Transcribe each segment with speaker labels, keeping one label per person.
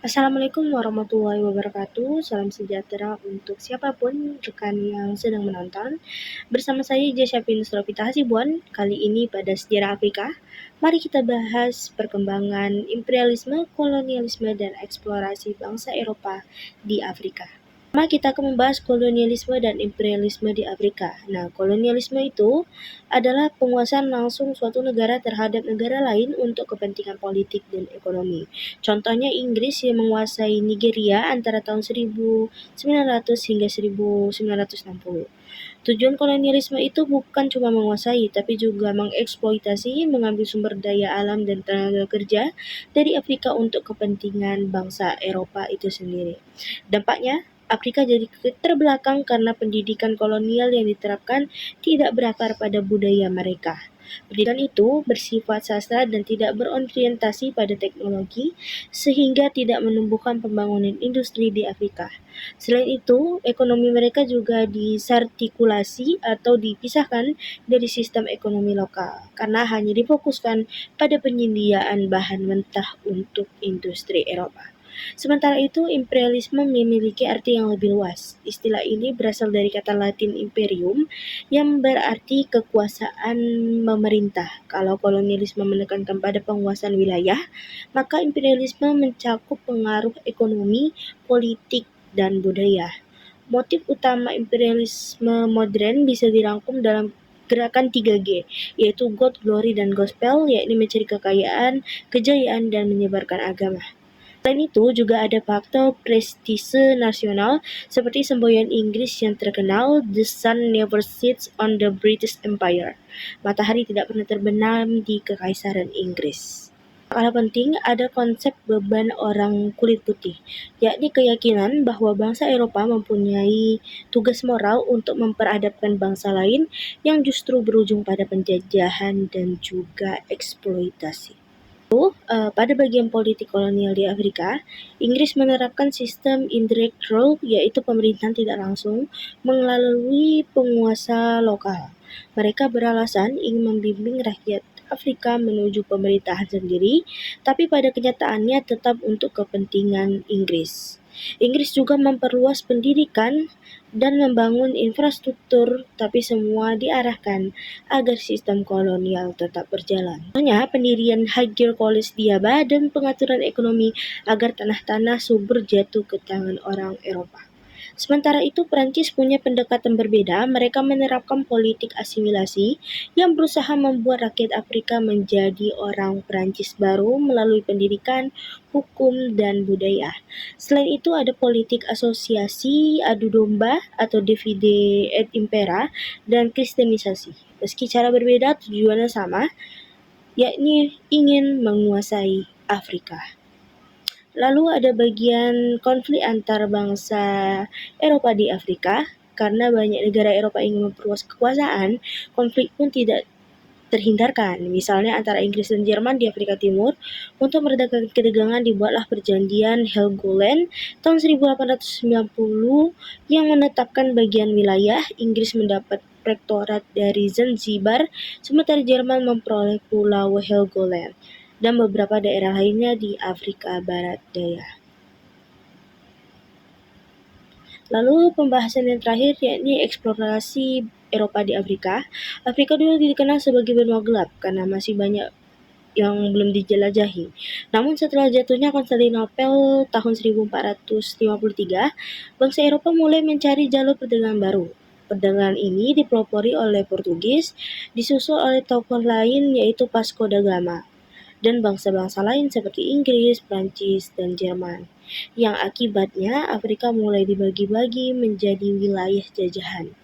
Speaker 1: Assalamualaikum warahmatullahi wabarakatuh. Salam sejahtera untuk siapapun rekan yang sedang menonton. Bersama saya Jasyafi Nusrofita Hasibuan. Kali ini pada sejarah Afrika, mari kita bahas perkembangan imperialisme, kolonialisme, dan eksplorasi bangsa Eropa di Afrika. Pertama, kita akan membahas kolonialisme dan imperialisme di Afrika. Nah, kolonialisme itu adalah penguasaan langsung suatu negara terhadap negara lain untuk kepentingan politik dan ekonomi. Contohnya Inggris yang menguasai Nigeria antara tahun 1900 hingga 1960. Tujuan kolonialisme itu bukan cuma menguasai, tapi juga mengeksploitasi, mengambil sumber daya alam dan tenaga kerja dari Afrika untuk kepentingan bangsa Eropa itu sendiri. Dampaknya, Afrika jadi terbelakang karena pendidikan kolonial yang diterapkan tidak berakar pada budaya mereka. Pendidikan itu bersifat sastra dan tidak berorientasi pada teknologi, sehingga tidak menumbuhkan pembangunan industri di Afrika. Selain itu, ekonomi mereka juga disartikulasi atau dipisahkan dari sistem ekonomi lokal, karena hanya difokuskan pada penyediaan bahan mentah untuk industri Eropa. Sementara itu, imperialisme memiliki arti yang lebih luas. Istilah ini berasal dari kata Latin imperium yang berarti kekuasaan memerintah. Kalau kolonialisme menekankan pada penguasaan wilayah, maka imperialisme mencakup pengaruh ekonomi, politik, dan budaya. Motif utama imperialisme modern bisa dirangkum dalam gerakan 3G, yaitu God, Glory, dan Gospel, yakni mencari kekayaan, kejayaan, dan menyebarkan agama. Selain itu, juga ada faktor prestise nasional seperti semboyan Inggris yang terkenal, "The sun never sets on the British Empire." Matahari tidak pernah terbenam di Kekaisaran Inggris. Kalah penting ada konsep beban orang kulit putih, yakni keyakinan bahwa bangsa Eropa mempunyai tugas moral untuk memperadabkan bangsa lain yang justru berujung pada penjajahan dan juga eksploitasi. Pada bagian politik kolonial di Afrika, Inggris menerapkan sistem indirect rule, yaitu pemerintahan tidak langsung melalui penguasa lokal. Mereka beralasan ingin membimbing rakyat Afrika menuju pemerintahan sendiri, tapi pada kenyataannya tetap untuk kepentingan Inggris. Inggris juga memperluas pendidikan dan membangun infrastruktur, tapi semua diarahkan agar sistem kolonial tetap berjalan. Contohnya, pendirian Hagia College di Java dan pengaturan ekonomi agar tanah-tanah subur jatuh ke tangan orang Eropa. Sementara itu, Prancis punya pendekatan berbeda. Mereka menerapkan politik asimilasi yang berusaha membuat rakyat Afrika menjadi orang Prancis baru melalui pendidikan, hukum, dan budaya. Selain itu, ada politik asosiasi, adu domba atau divide et impera, dan kristenisasi. Meski cara berbeda, tujuannya sama, yakni ingin menguasai Afrika. Lalu ada bagian konflik antar bangsa Eropa di Afrika. Karena banyak negara Eropa ingin memperluas kekuasaan, konflik pun tidak terhindarkan. Misalnya antara Inggris dan Jerman di Afrika Timur. Untuk meredakan ketegangan dibuatlah perjanjian Helgoland tahun 1890 yang menetapkan bagian wilayah. Inggris mendapat protektorat dari Zanzibar, sementara Jerman memperoleh Pulau Helgoland dan beberapa daerah lainnya di Afrika Barat Daya. Lalu pembahasan yang terakhir yakni eksplorasi Eropa di Afrika. Afrika dulu dikenal sebagai benua gelap karena masih banyak yang belum dijelajahi. Namun setelah jatuhnya Konstantinopel tahun 1453, bangsa Eropa mulai mencari jalur perdagangan baru. Perdagangan ini dipelopori oleh Portugis, disusul oleh tokoh lain yaitu Vasco da Gama, dan bangsa-bangsa lain seperti Inggris, Prancis, dan Jerman. Yang akibatnya Afrika mulai dibagi-bagi menjadi wilayah jajahan.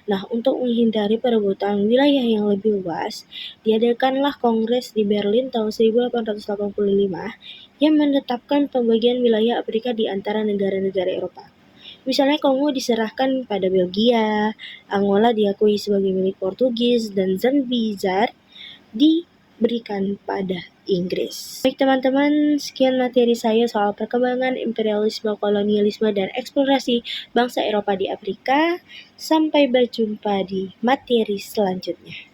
Speaker 1: Nah, untuk menghindari perebutan wilayah yang lebih luas, diadakanlah Kongres di Berlin tahun 1885 yang menetapkan pembagian wilayah Afrika di antara negara-negara Eropa. Misalnya Kongo diserahkan pada Belgia, Angola diakui sebagai milik Portugis, dan Zanzibar diberikan pada Inggris. Baik teman-teman, sekian materi saya soal perkembangan imperialisme, kolonialisme, dan eksplorasi bangsa Eropa di Afrika. Sampai berjumpa di materi selanjutnya.